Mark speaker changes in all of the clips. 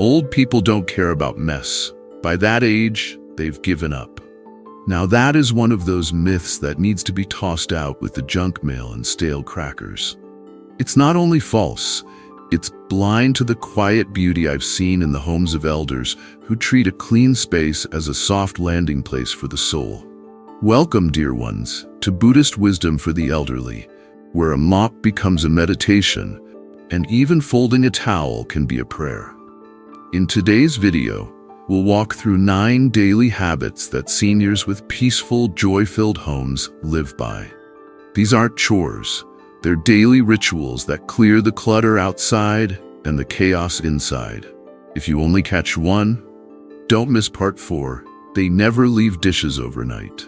Speaker 1: Old people don't care about mess. By that age, they've given up. Now that is one of those myths that needs to be tossed out with the junk mail and stale crackers. It's not only false, it's blind to the quiet beauty I've seen in the homes of elders who treat a clean space as a soft landing place for the soul. Welcome, dear ones, to Buddhist wisdom for the elderly, where a mop becomes a meditation, and even folding a towel can be a prayer. In today's video, we'll walk through 9 daily habits that seniors with peaceful, joy-filled homes live by. These aren't chores. They're daily rituals that clear the clutter outside and the chaos inside. If you only catch one, don't miss part 4. They never leave dishes overnight.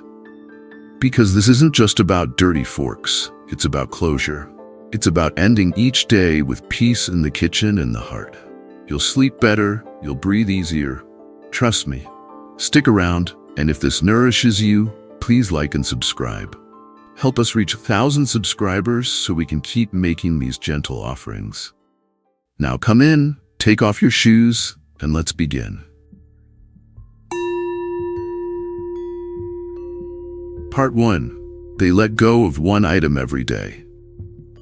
Speaker 1: Because this isn't just about dirty forks. It's about closure. It's about ending each day with peace in the kitchen and the heart. You'll sleep better, you'll breathe easier. Trust me. Stick around, and if this nourishes you, please like and subscribe. Help us reach 1,000 subscribers so we can keep making these gentle offerings. Now come in, take off your shoes, and let's begin. Part 1. They let go of one item every day.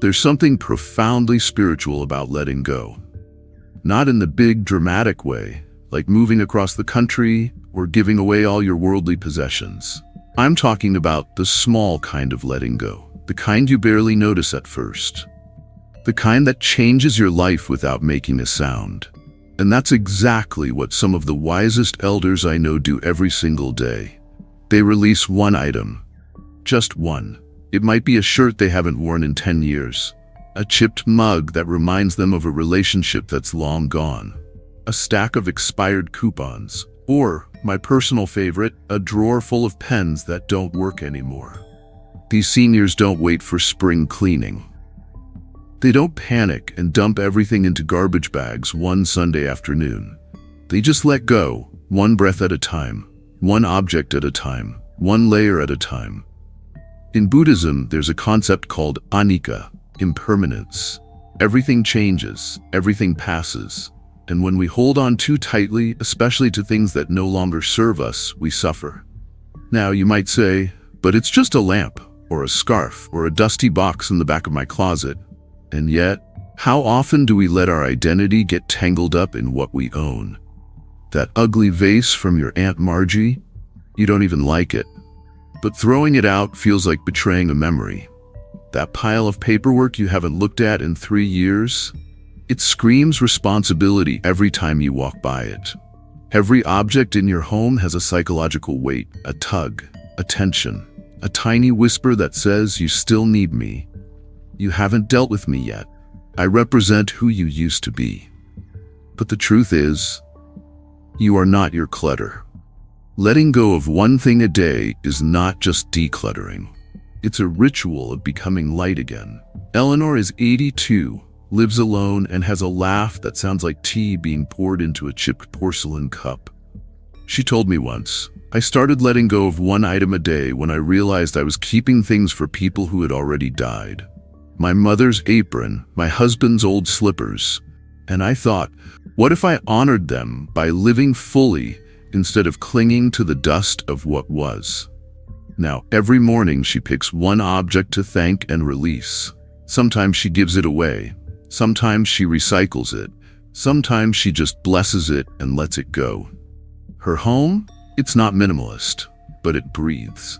Speaker 1: There's something profoundly spiritual about letting go. Not in the big, dramatic way, like moving across the country or giving away all your worldly possessions. I'm talking about the small kind of letting go, the kind you barely notice at first, the kind that changes your life without making a sound. And that's exactly what some of the wisest elders I know do every single day. They release one item, just one. It might be a shirt they haven't worn in 10 years, a chipped mug that reminds them of a relationship that's long gone, a stack of expired coupons, or, my personal favorite, a drawer full of pens that don't work anymore. These seniors don't wait for spring cleaning. They don't panic and dump everything into garbage bags one Sunday afternoon. They just let go, one breath at a time, one object at a time, one layer at a time. In Buddhism, there's a concept called anicca, impermanence. Everything changes, everything passes. And when we hold on too tightly, especially to things that no longer serve us, we suffer. Now you might say, but it's just a lamp, or a scarf, or a dusty box in the back of my closet. And yet, how often do we let our identity get tangled up in what we own? That ugly vase from your Aunt Margie? You don't even like it. But throwing it out feels like betraying a memory. That pile of paperwork you haven't looked at in 3 years? It screams responsibility every time you walk by it. Every object in your home has a psychological weight, a tug, a tension, a tiny whisper that says you still need me. You haven't dealt with me yet. I represent who you used to be. But the truth is, you are not your clutter. Letting go of one thing a day is not just decluttering. It's a ritual of becoming light again. Eleanor is 82. Lives alone, and has a laugh that sounds like tea being poured into a chipped porcelain cup. She told me once, I started letting go of one item a day when I realized I was keeping things for people who had already died. My mother's apron, my husband's old slippers. And I thought, what if I honored them by living fully instead of clinging to the dust of what was? Now, every morning she picks one object to thank and release. Sometimes she gives it away. Sometimes she recycles it. Sometimes she just blesses it and lets it go. Her home? It's not minimalist, but it breathes.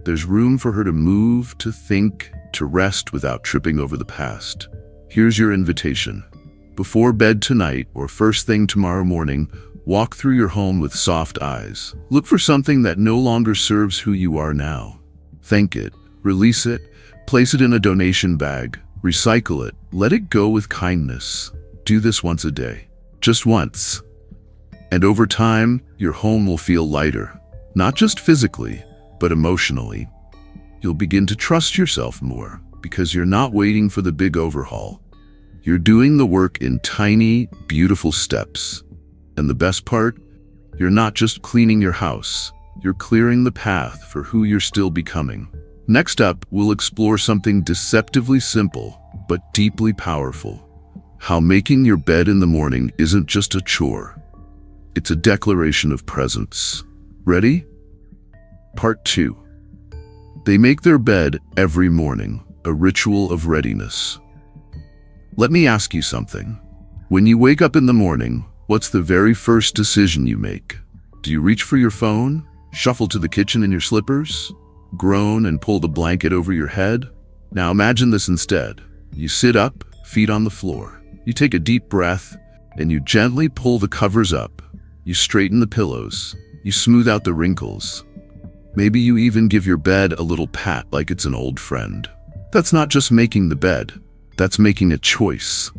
Speaker 1: There's room for her to move, to think, to rest without tripping over the past. Here's your invitation. Before bed tonight or first thing tomorrow morning, walk through your home with soft eyes. Look for something that no longer serves who you are now. Thank it, release it, place it in a donation bag. Recycle it. Let it go with kindness. Do this once a day. Just once. And over time, your home will feel lighter. Not just physically, but emotionally. You'll begin to trust yourself more because you're not waiting for the big overhaul. You're doing the work in tiny, beautiful steps. And the best part? You're not just cleaning your house. You're clearing the path for who you're still becoming. Next up, we'll explore something deceptively simple, but deeply powerful. how making your bed in the morning isn't just a chore. It's a declaration of presence. Ready? Part 2. They make their bed every morning, a ritual of readiness. Let me ask you something. When you wake up in the morning, what's the very first decision you make? Do you reach for your phone, shuffle to the kitchen in your slippers, groan and pull the blanket over your head? Now imagine this instead. You sit up, feet on the floor. You take a deep breath, and you gently pull the covers up. You straighten the pillows. You smooth out the wrinkles. Maybe you even give your bed a little pat like it's an old friend. That's not just making the bed. That's making a choice.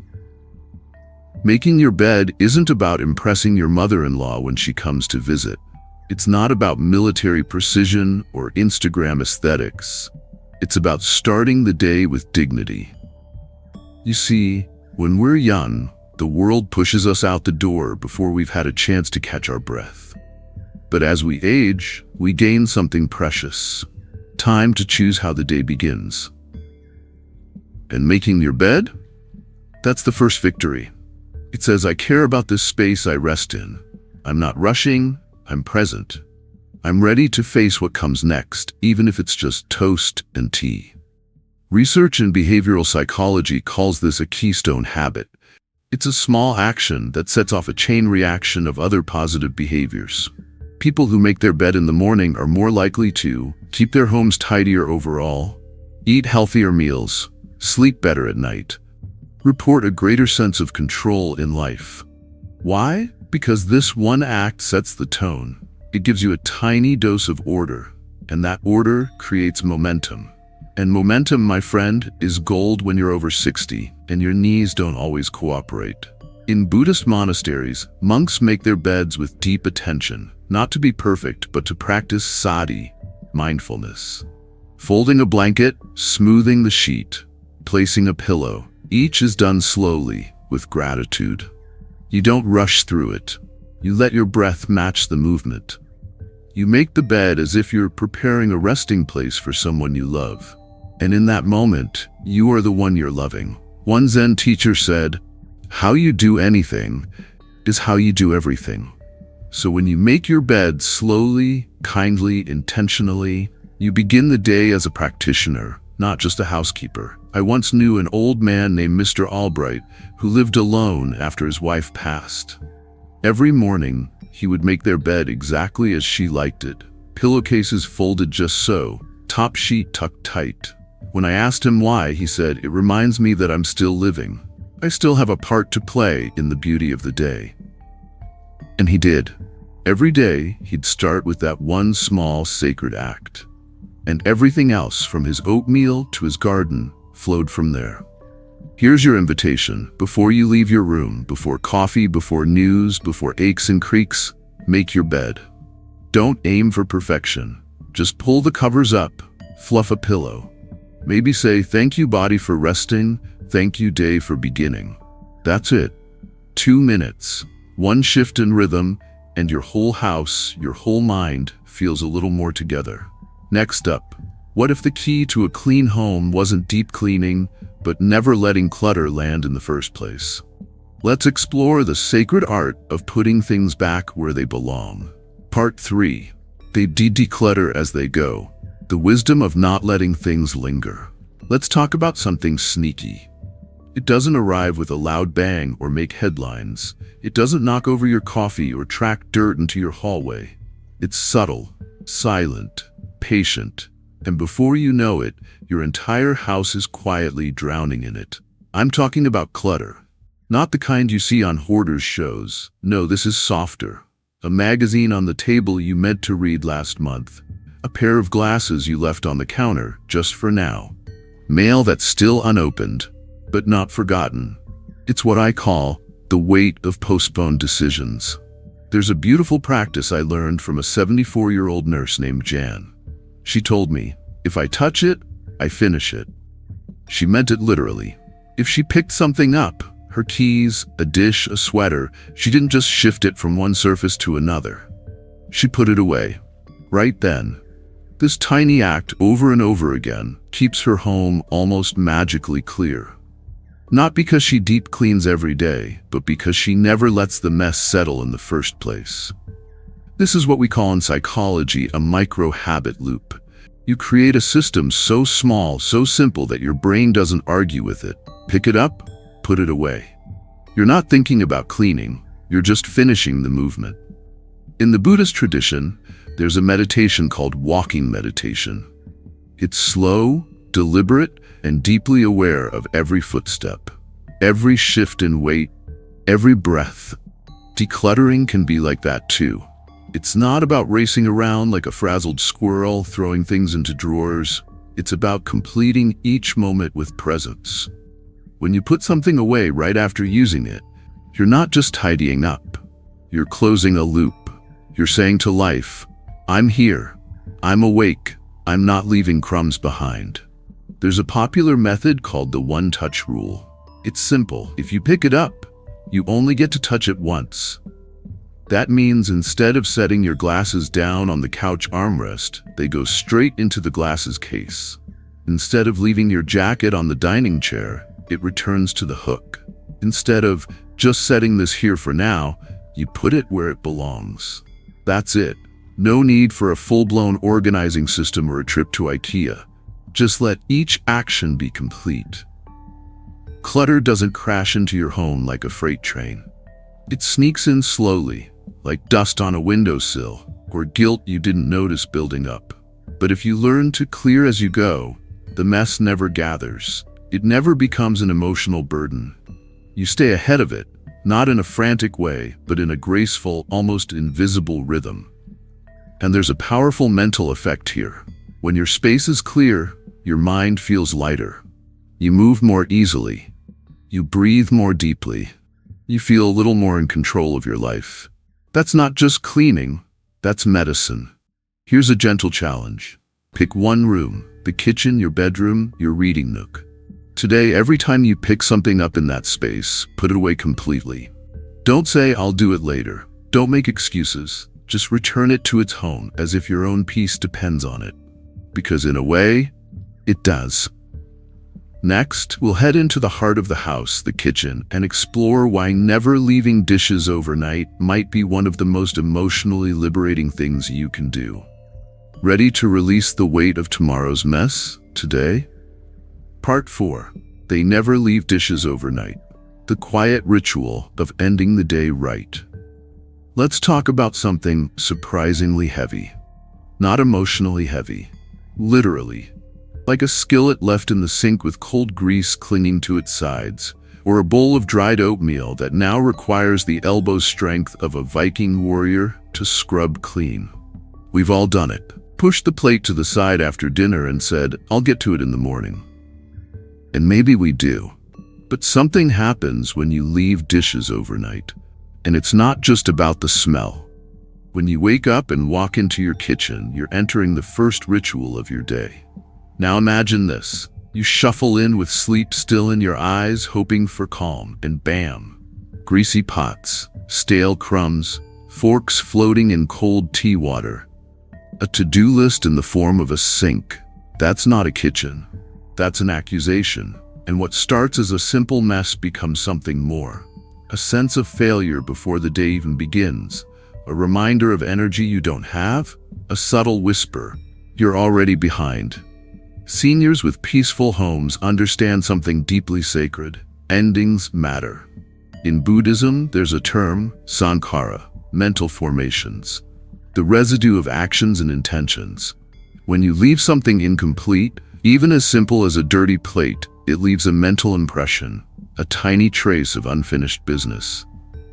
Speaker 1: Making your bed isn't about impressing your mother-in-law when she comes to visit. It's not about military precision or Instagram aesthetics. It's about starting the day with dignity. You see, when we're young, the world pushes us out the door before we've had a chance to catch our breath. But as we age, we gain something precious. Time to choose how the day begins. And making your bed? That's the first victory. It says, I care about this space I rest in. I'm not rushing, I'm present. I'm ready to face what comes next, even if it's just toast and tea. Research in behavioral psychology calls this a keystone habit. It's a small action that sets off a chain reaction of other positive behaviors. People who make their bed in the morning are more likely to keep their homes tidier overall, eat healthier meals, sleep better at night, report a greater sense of control in life. Why? Because this one act sets the tone. It gives you a tiny dose of order, and that order creates momentum. And momentum, my friend, is gold when you're over 60 and your knees don't always cooperate. In Buddhist monasteries, monks make their beds with deep attention, not to be perfect, but to practice sati, mindfulness. Folding a blanket, smoothing the sheet, placing a pillow, each is done slowly, with gratitude. You don't rush through it. You let your breath match the movement. You make the bed as if you're preparing a resting place for someone you love. And in that moment, you are the one you're loving. One Zen teacher said, "How you do anything is how you do everything." So when you make your bed slowly, kindly, intentionally, you begin the day as a practitioner, not just a housekeeper. I once knew an old man named Mr. Albright who lived alone after his wife passed. Every morning, he would make their bed exactly as she liked it. Pillowcases folded just so, top sheet tucked tight. When I asked him why, he said, "It reminds me that I'm still living. I still have a part to play in the beauty of the day." And he did. Every day, he'd start with that one small sacred act. And everything else, from his oatmeal to his garden, flowed from there. Here's your invitation. Before you leave your room, before coffee, before news, before aches and creaks, make your bed. Don't aim for perfection. Just pull the covers up, fluff a pillow. Maybe say, "Thank you, body, for resting. Thank you, day, for beginning." That's it. 2 minutes, one shift in rhythm, and your whole house, your whole mind feels a little more together. Next up, what if the key to a clean home wasn't deep cleaning, but never letting clutter land in the first place? Let's explore the sacred art of putting things back where they belong. Part 3. They declutter as they go. The wisdom of not letting things linger. Let's talk about something sneaky. It doesn't arrive with a loud bang or make headlines. It doesn't knock over your coffee or track dirt into your hallway. It's subtle, silent, patient, and before you know it, your entire house is quietly drowning in it. I'm talking about clutter. Not the kind you see on hoarders shows. No, this is softer. A magazine on the table you meant to read last month. A pair of glasses you left on the counter just for now. Mail that's still unopened, but not forgotten. It's what I call the weight of postponed decisions. There's a beautiful practice I learned from a 74-year-old nurse named Jan. She told me, if I touch it, I finish it. She meant it literally. If she picked something up, her keys, a dish, a sweater, she didn't just shift it from one surface to another. She put it away, right then. This tiny act over and over again keeps her home almost magically clear. Not because she deep cleans every day, but because she never lets the mess settle in the first place. This is what we call in psychology a micro-habit loop. You create a system so small, so simple that your brain doesn't argue with it. Pick it up, put it away. You're not thinking about cleaning, you're just finishing the movement. In the Buddhist tradition, there's a meditation called walking meditation. It's slow, deliberate, and deeply aware of every footstep, every shift in weight, every breath. Decluttering can be like that too. It's not about racing around like a frazzled squirrel, throwing things into drawers. It's about completing each moment with presence. When you put something away right after using it, you're not just tidying up. You're closing a loop. You're saying to life, I'm here, I'm awake, I'm not leaving crumbs behind. There's a popular method called the one-touch rule. It's simple. If you pick it up, you only get to touch it once. That means instead of setting your glasses down on the couch armrest, they go straight into the glasses case. Instead of leaving your jacket on the dining chair, it returns to the hook. Instead of just setting this here for now, you put it where it belongs. That's it. No need for a full-blown organizing system or a trip to IKEA. Just let each action be complete. Clutter doesn't crash into your home like a freight train. It sneaks in slowly, like dust on a windowsill, or guilt you didn't notice building up. But if you learn to clear as you go, the mess never gathers. It never becomes an emotional burden. You stay ahead of it, not in a frantic way, but in a graceful, almost invisible rhythm. And there's a powerful mental effect here. When your space is clear, your mind feels lighter. You move more easily. You breathe more deeply. You feel a little more in control of your life. That's not just cleaning, that's medicine. Here's a gentle challenge. Pick one room, the kitchen, your bedroom, your reading nook. Today, every time you pick something up in that space, put it away completely. Don't say, I'll do it later. Don't make excuses. Just return it to its home as if your own peace depends on it. Because in a way, it does. Next, we'll head into the heart of the house, the kitchen, and explore why never leaving dishes overnight might be one of the most emotionally liberating things you can do. Ready to release the weight of tomorrow's mess today? Part 4. They never leave dishes overnight. The quiet ritual of ending the day right. Let's talk about something surprisingly heavy. Not emotionally heavy. Literally. Like a skillet left in the sink with cold grease clinging to its sides, or a bowl of dried oatmeal that now requires the elbow strength of a Viking warrior to scrub clean. We've all done it. Pushed the plate to the side after dinner and said, I'll get to it in the morning. And maybe we do. But something happens when you leave dishes overnight. And it's not just about the smell. When you wake up and walk into your kitchen, you're entering the first ritual of your day. Now imagine this. You shuffle in with sleep still in your eyes, hoping for calm, and bam! Greasy pots, stale crumbs, forks floating in cold tea water. A to-do list in the form of a sink. That's not a kitchen. That's an accusation. And what starts as a simple mess becomes something more. A sense of failure before the day even begins. A reminder of energy you don't have. A subtle whisper. You're already behind. Seniors with peaceful homes understand something deeply sacred. Endings matter. In Buddhism, there's a term, sankhara, mental formations. The residue of actions and intentions. When you leave something incomplete, even as simple as a dirty plate, it leaves a mental impression, a tiny trace of unfinished business.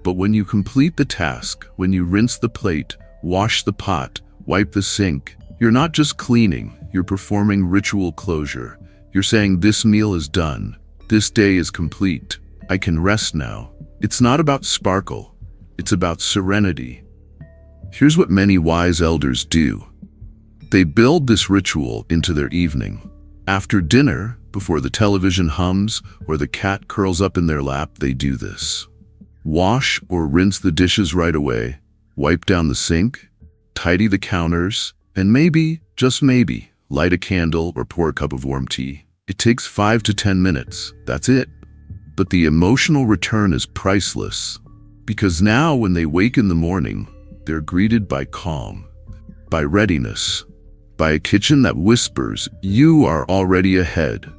Speaker 1: But when you complete the task, when you rinse the plate, wash the pot, wipe the sink, you're not just cleaning, you're performing ritual closure. You're saying this meal is done, this day is complete, I can rest now. It's not about sparkle, it's about serenity. Here's what many wise elders do. They build this ritual into their evening. After dinner, before the television hums or the cat curls up in their lap, they do this. Wash or rinse the dishes right away, wipe down the sink, tidy the counters, and maybe, just maybe, light a candle or pour a cup of warm tea. It takes 5 to 10 minutes. That's it. But the emotional return is priceless, because now when they wake in the morning, they're greeted by calm, by readiness, by a kitchen that whispers, "You are already ahead."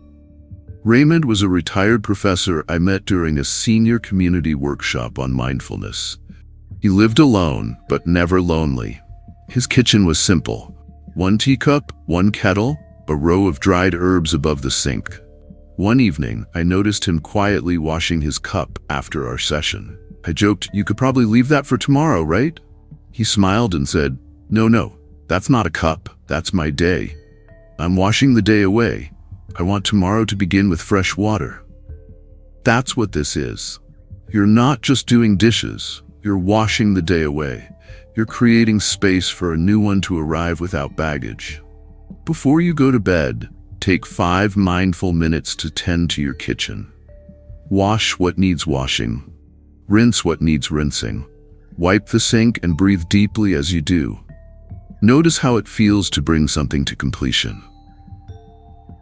Speaker 1: Raymond was a retired professor I met during a senior community workshop on mindfulness. He lived alone, but never lonely. His kitchen was simple: one teacup, one kettle, a row of dried herbs above the sink. One evening, I noticed him quietly washing his cup after our session. I joked, "You could probably leave that for tomorrow, right?" He smiled and said, No, that's not a cup, that's my day. I'm washing the day away. I want tomorrow to begin with fresh water." That's what this is. You're not just doing dishes, you're washing the day away. You're creating space for a new one to arrive without baggage. Before you go to bed, take 5 mindful minutes to tend to your kitchen. Wash what needs washing. Rinse what needs rinsing. Wipe the sink and breathe deeply as you do. Notice how it feels to bring something to completion.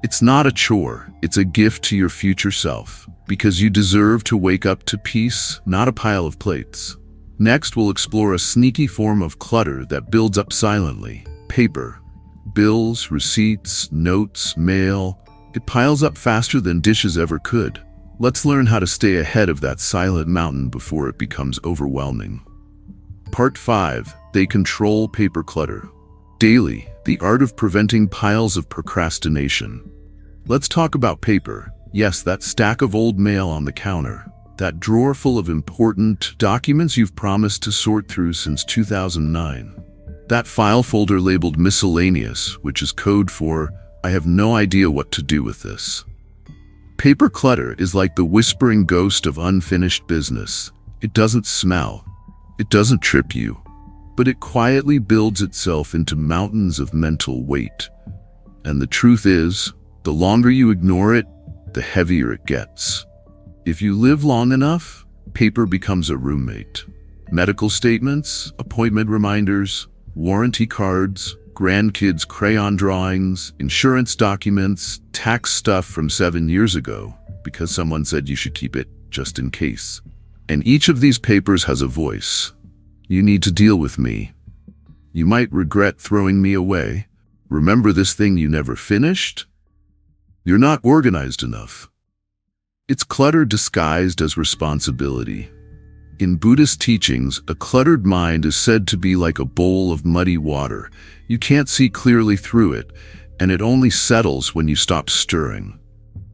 Speaker 1: It's not a chore, it's a gift to your future self, because you deserve to wake up to peace, not a pile of plates. Next, we'll explore a sneaky form of clutter that builds up silently: paper. Bills, receipts, notes, mail. It piles up faster than dishes ever could. Let's learn how to stay ahead of that silent mountain before it becomes overwhelming. Part 5. They control paper clutter. Daily, the art of preventing piles of procrastination. Let's talk about paper. Yes, that stack of old mail on the counter. That drawer full of important documents you've promised to sort through since 2009. That file folder labeled miscellaneous, which is code for, "I have no idea what to do with this." Paper clutter is like the whispering ghost of unfinished business. It doesn't smell. It doesn't trip you. But it quietly builds itself into mountains of mental weight. And the truth is, the longer you ignore it, the heavier it gets. If you live long enough, paper becomes a roommate. Medical statements, appointment reminders, warranty cards, grandkids' crayon drawings, insurance documents, tax stuff from 7 years ago, because someone said you should keep it just in case. And each of these papers has a voice. You need to deal with me. You might regret throwing me away. Remember this thing you never finished? You're not organized enough. It's clutter disguised as responsibility. In Buddhist teachings, a cluttered mind is said to be like a bowl of muddy water. You can't see clearly through it, and it only settles when you stop stirring.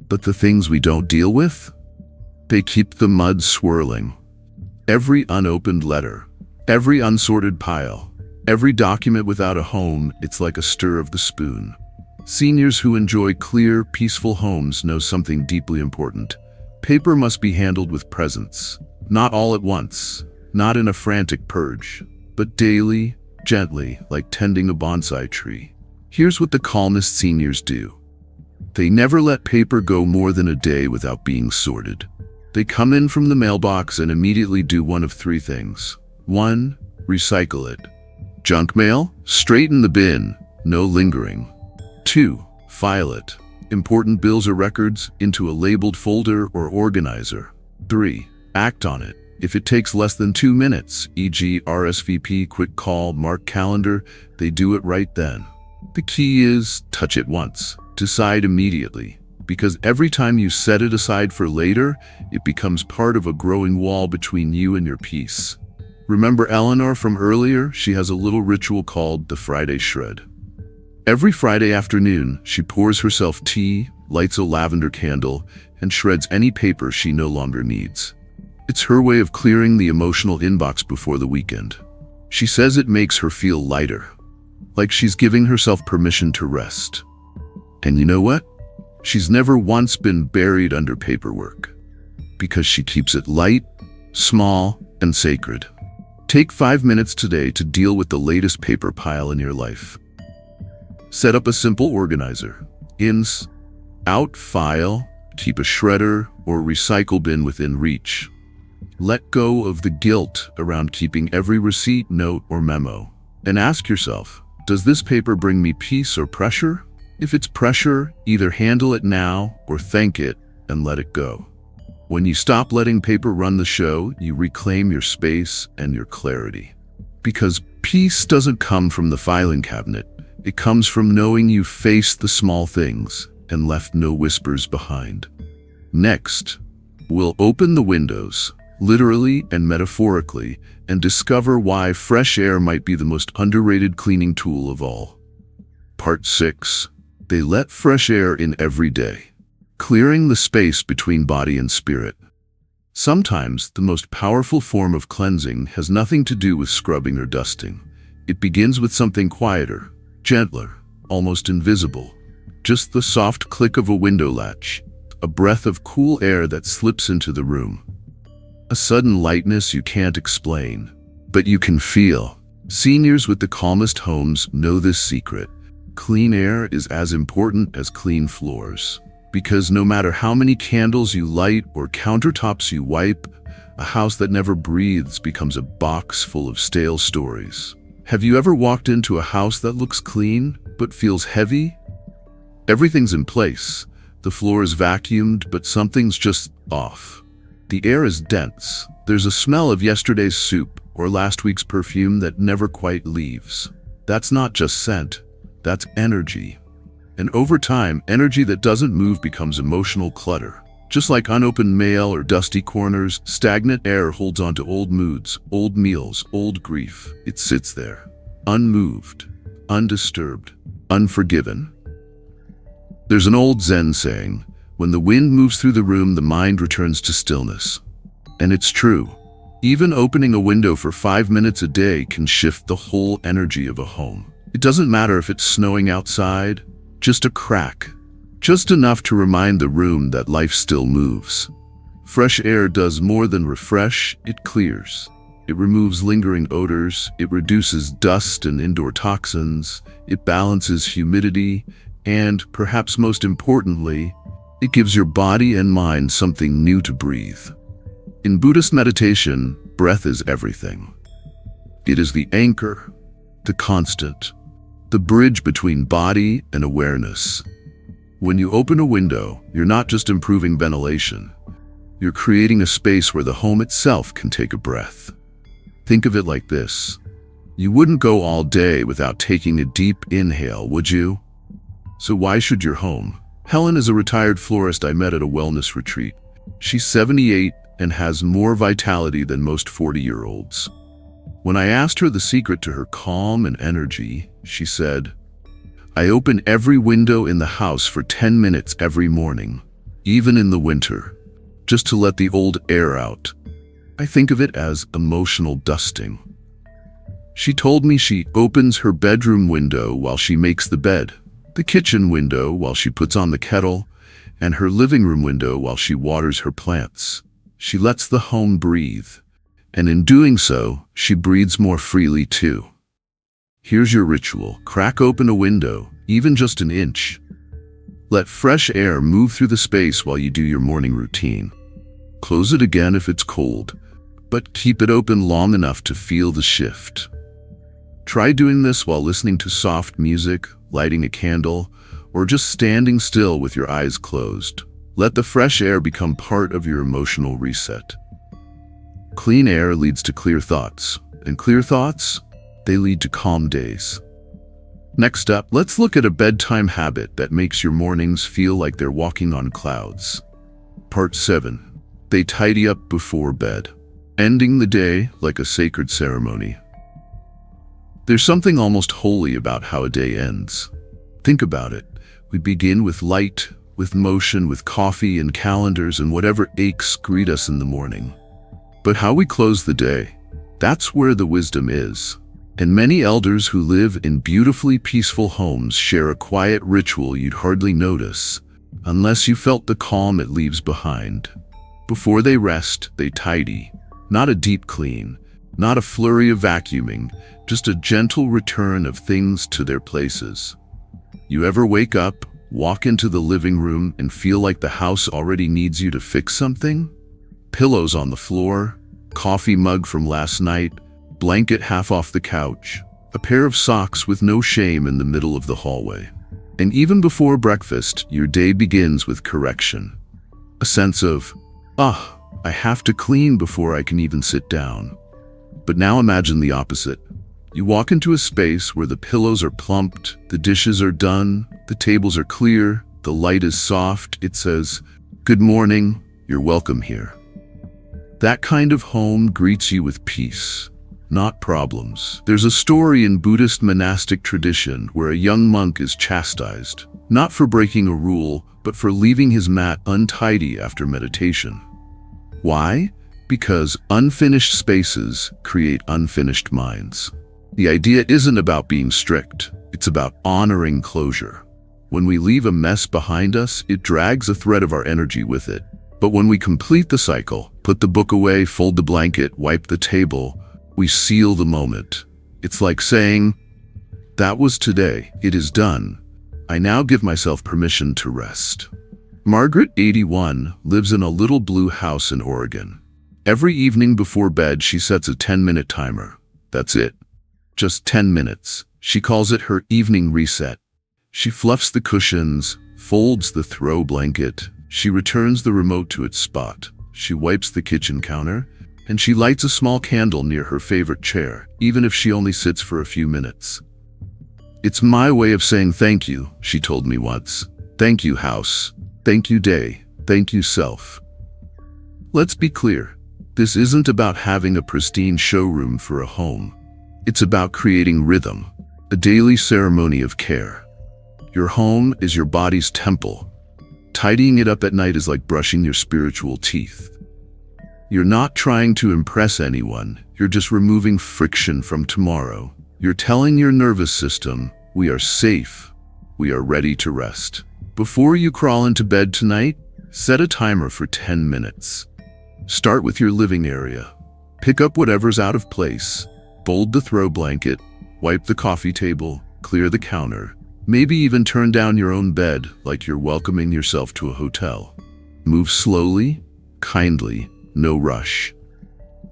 Speaker 1: But the things we don't deal with? They keep the mud swirling. Every unopened letter, every unsorted pile, every document without a home, it's like a stir of the spoon. Seniors who enjoy clear, peaceful homes know something deeply important. Paper must be handled with presence. Not all at once, not in a frantic purge, but daily, gently, like tending a bonsai tree. Here's what the calmest seniors do. They never let paper go more than a day without being sorted. They come in from the mailbox and immediately do one of 3 things. 1. Recycle it. Junk mail? Straight in the bin, no lingering. 2. File it. Important bills or records into a labeled folder or organizer. 3. Act on it. If it takes less than 2 minutes, e.g. RSVP, quick call, mark calendar, they do it right then. The key is touch it once, decide immediately, because every time you set it aside for later, it becomes part of a growing wall between you and your peace. Remember Eleanor from earlier? She has a little ritual called the Friday Shred. Every Friday afternoon, she pours herself tea, lights a lavender candle, and shreds any paper she no longer needs. It's her way of clearing the emotional inbox before the weekend. She says it makes her feel lighter, like she's giving herself permission to rest. And you know what? She's never once been buried under paperwork, because she keeps it light, small, and sacred. Take 5 minutes today to deal with the latest paper pile in your life. Set up a simple organizer. Ins, out, file, keep a shredder or recycle bin within reach. Let go of the guilt around keeping every receipt, note, or memo. And ask yourself, does this paper bring me peace or pressure? If it's pressure, either handle it now or thank it and let it go. When you stop letting paper run the show, you reclaim your space and your clarity. Because peace doesn't come from the filing cabinet. It comes from knowing you faced the small things and left no whispers behind. Next, we'll open the windows, literally and metaphorically, and discover why fresh air might be the most underrated cleaning tool of all. Part 6. They let fresh air in every day, clearing the space between body and spirit. Sometimes the most powerful form of cleansing has nothing to do with scrubbing or dusting. It begins with something quieter, gentler, almost invisible. Just the soft click of a window latch, a breath of cool air that slips into the room. A sudden lightness you can't explain, but you can feel. Seniors with the calmest homes know this secret. Clean air is as important as clean floors. Because no matter how many candles you light or countertops you wipe, a house that never breathes becomes a box full of stale stories. Have you ever walked into a house that looks clean, but feels heavy? Everything's in place. The floor is vacuumed, but something's just off. The air is dense. There's a smell of yesterday's soup or last week's perfume that never quite leaves. That's not just scent, that's energy. And over time, energy that doesn't move becomes emotional clutter. Just like unopened mail or dusty corners, stagnant air holds on to old moods, old meals, old grief. It sits there, unmoved, undisturbed, unforgiven. There's an old Zen saying, when the wind moves through the room, the mind returns to stillness. And it's true. Even opening a window for 5 minutes a day can shift the whole energy of a home. It doesn't matter if it's snowing outside, just a crack, just enough to remind the room that life still moves. Fresh air does more than refresh, it clears. It removes lingering odors, it reduces dust and indoor toxins, it balances humidity, and, perhaps most importantly, it gives your body and mind something new to breathe. In Buddhist meditation, breath is everything. It is the anchor, the constant, the bridge between body and awareness. When you open a window, you're not just improving ventilation. You're creating a space where the home itself can take a breath. Think of it like this. You wouldn't go all day without taking a deep inhale, would you? So why should your home? Helen is a retired florist I met at a wellness retreat. She's 78 and has more vitality than most 40-year-olds. When I asked her the secret to her calm and energy, she said, I open every window in the house for 10 minutes every morning, even in the winter, just to let the old air out. I think of it as emotional dusting. She told me she opens her bedroom window while she makes the bed, the kitchen window while she puts on the kettle, and her living room window while she waters her plants. She lets the home breathe, and in doing so, she breathes more freely too. Here's your ritual. Crack open a window, even just an inch. Let fresh air move through the space while you do your morning routine. Close it again if it's cold, but keep it open long enough to feel the shift. Try doing this while listening to soft music, lighting a candle, or just standing still with your eyes closed. Let the fresh air become part of your emotional reset. Clean air leads to clear thoughts, and clear thoughts, they lead to calm days. Next up, let's look at a bedtime habit that makes your mornings feel like they're walking on clouds. Part 7. They tidy up before bed, ending the day like a sacred ceremony. There's something almost holy about how a day ends. Think about it. We begin with light, with motion, with coffee and calendars and whatever aches greet us in the morning. But how we close the day, that's where the wisdom is. And many elders who live in beautifully peaceful homes share a quiet ritual you'd hardly notice, unless you felt the calm it leaves behind. Before they rest, they tidy. Not a deep clean, not a flurry of vacuuming, just a gentle return of things to their places. You ever wake up, walk into the living room, and feel like the house already needs you to fix something? Pillows on the floor, coffee mug from last night, blanket half off the couch, a pair of socks with no shame in the middle of the hallway. And even before breakfast, your day begins with correction. A sense of, Ah, I have to clean before I can even sit down. But now imagine the opposite. You walk into a space where the pillows are plumped, the dishes are done, the tables are clear, the light is soft. It says, "Good morning, you're welcome here." That kind of home greets you with peace, not problems. There's a story in Buddhist monastic tradition where a young monk is chastised, not for breaking a rule, but for leaving his mat untidy after meditation. Why? Because unfinished spaces create unfinished minds. The idea isn't about being strict, it's about honoring closure. When we leave a mess behind us, it drags a thread of our energy with it. But when we complete the cycle, put the book away, fold the blanket, wipe the table, we seal the moment. It's like saying, "That was today, it is done. I now give myself permission to rest." Margaret, 81, lives in a little blue house in Oregon. Every evening before bed, she sets a 10-minute timer. That's it. Just 10 minutes. She calls it her evening reset. She fluffs the cushions, folds the throw blanket. She returns the remote to its spot. She wipes the kitchen counter, and she lights a small candle near her favorite chair, even if she only sits for a few minutes. "It's my way of saying thank you," she told me once. "Thank you, house. Thank you, day. Thank you, self." Let's be clear. This isn't about having a pristine showroom for a home. It's about creating rhythm, a daily ceremony of care. Your home is your body's temple. Tidying it up at night is like brushing your spiritual teeth. You're not trying to impress anyone, you're just removing friction from tomorrow. You're telling your nervous system, we are safe, we are ready to rest. Before you crawl into bed tonight, set a timer for 10 minutes. Start with your living area. Pick up whatever's out of place. Fold the throw blanket, wipe the coffee table, clear the counter. Maybe even turn down your own bed like you're welcoming yourself to a hotel. Move slowly, kindly, no rush.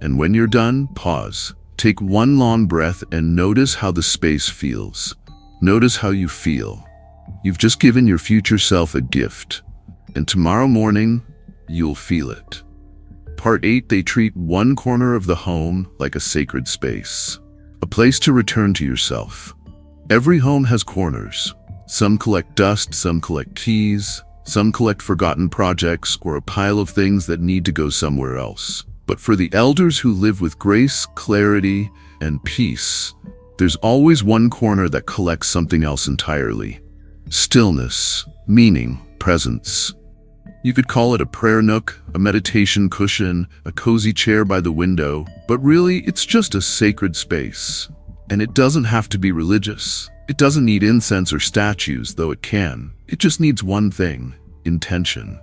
Speaker 1: And when you're done, pause. Take one long breath and notice how the space feels. Notice how you feel. You've just given your future self a gift. And tomorrow morning, you'll feel it. Part 8, they treat one corner of the home like a sacred space. A place to return to yourself. Every home has corners. Some collect dust, some collect keys, some collect forgotten projects or a pile of things that need to go somewhere else. But for the elders who live with grace, clarity, and peace, there's always one corner that collects something else entirely. Stillness, meaning, presence. You could call it a prayer nook, a meditation cushion, a cozy chair by the window, but really it's just a sacred space. And it doesn't have to be religious. It doesn't need incense or statues, though it can. It just needs one thing: intention.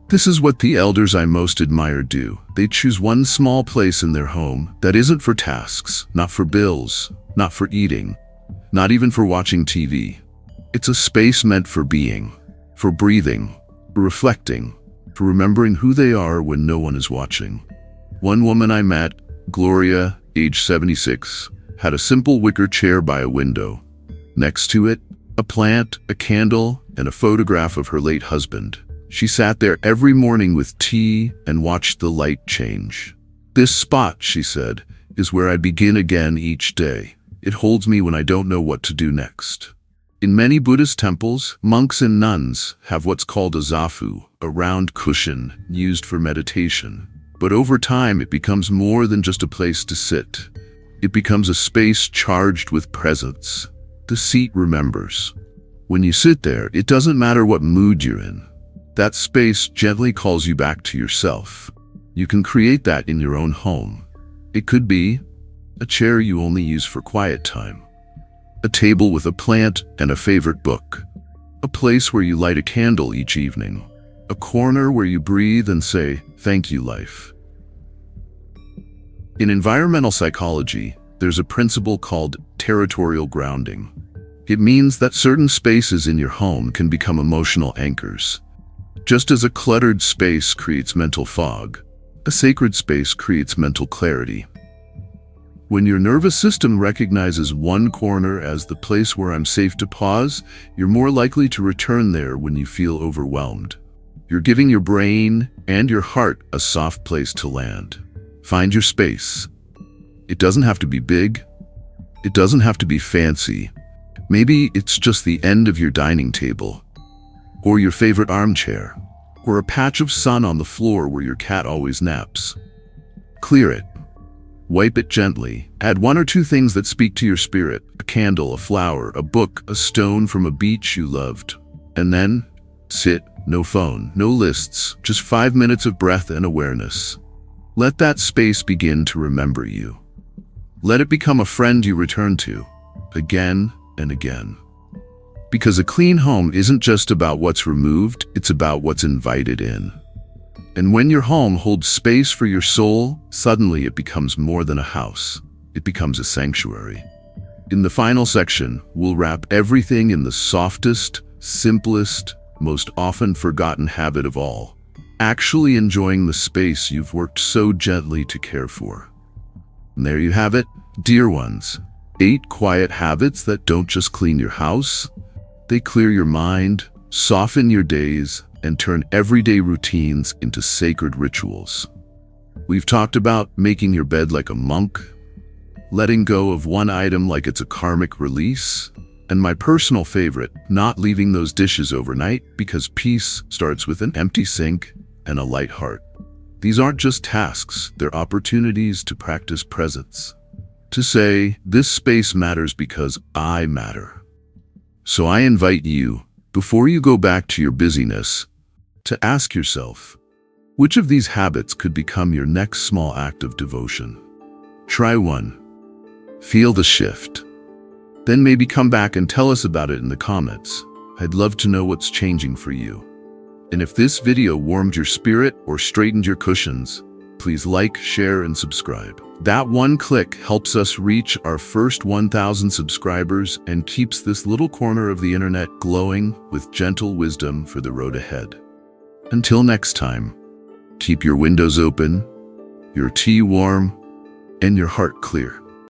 Speaker 1: This is what the elders I most admire do. They choose one small place in their home that isn't for tasks, not for bills, not for eating, not even for watching TV. It's a space meant for being, for breathing, for reflecting, for remembering who they are when no one is watching. One woman I met, Gloria, age 76, had a simple wicker chair by a window. Next to it, a plant, a candle, and a photograph of her late husband. She sat there every morning with tea and watched the light change. "This spot," she said, "is where I begin again each day. It holds me when I don't know what to do next." In many Buddhist temples, monks and nuns have what's called a zafu, a round cushion used for meditation. But over time, it becomes more than just a place to sit. It becomes a space charged with presence. The seat remembers. When you sit there, it doesn't matter what mood you're in. That space gently calls you back to yourself. You can create that in your own home. It could be a chair you only use for quiet time, a table with a plant and a favorite book, a place where you light a candle each evening, a corner where you breathe and say, "Thank you, life." In environmental psychology, there's a principle called territorial grounding. It means that certain spaces in your home can become emotional anchors. Just as a cluttered space creates mental fog, a sacred space creates mental clarity. When your nervous system recognizes one corner as the place where I'm safe to pause, you're more likely to return there when you feel overwhelmed. You're giving your brain and your heart a soft place to land. Find your space. It doesn't have to be big. It doesn't have to be fancy. Maybe it's just the end of your dining table, or your favorite armchair, or a patch of sun on the floor where your cat always naps. Clear it. Wipe it gently. Add one or two things that speak to your spirit: a candle, a flower, a book, a stone from a beach you loved. And then sit. No phone, no lists, just 5 minutes of breath and awareness. Let that space begin to remember you. Let it become a friend you return to, again and again. Because a clean home isn't just about what's removed, it's about what's invited in. And when your home holds space for your soul, suddenly it becomes more than a house. It becomes a sanctuary. In the final section, we'll wrap everything in the softest, simplest, most often forgotten habit of all: actually enjoying the space you've worked so gently to care for. And there you have it, dear ones. 8 quiet habits that don't just clean your house, they clear your mind, soften your days, and turn everyday routines into sacred rituals. We've talked about making your bed like a monk, letting go of one item like it's a karmic release, and my personal favorite, not leaving those dishes overnight, because peace starts with an empty sink and a light heart. These aren't just tasks, they're opportunities to practice presence. To say, this space matters because I matter. So I invite you, before you go back to your busyness, to ask yourself, which of these habits could become your next small act of devotion? Try one. Feel the shift. Then maybe come back and tell us about it in the comments. I'd love to know what's changing for you. And if this video warmed your spirit or straightened your cushions, please like, share, and subscribe. That one click helps us reach our first 1,000 subscribers and keeps this little corner of the internet glowing with gentle wisdom for the road ahead. Until next time, keep your windows open, your tea warm, and your heart clear.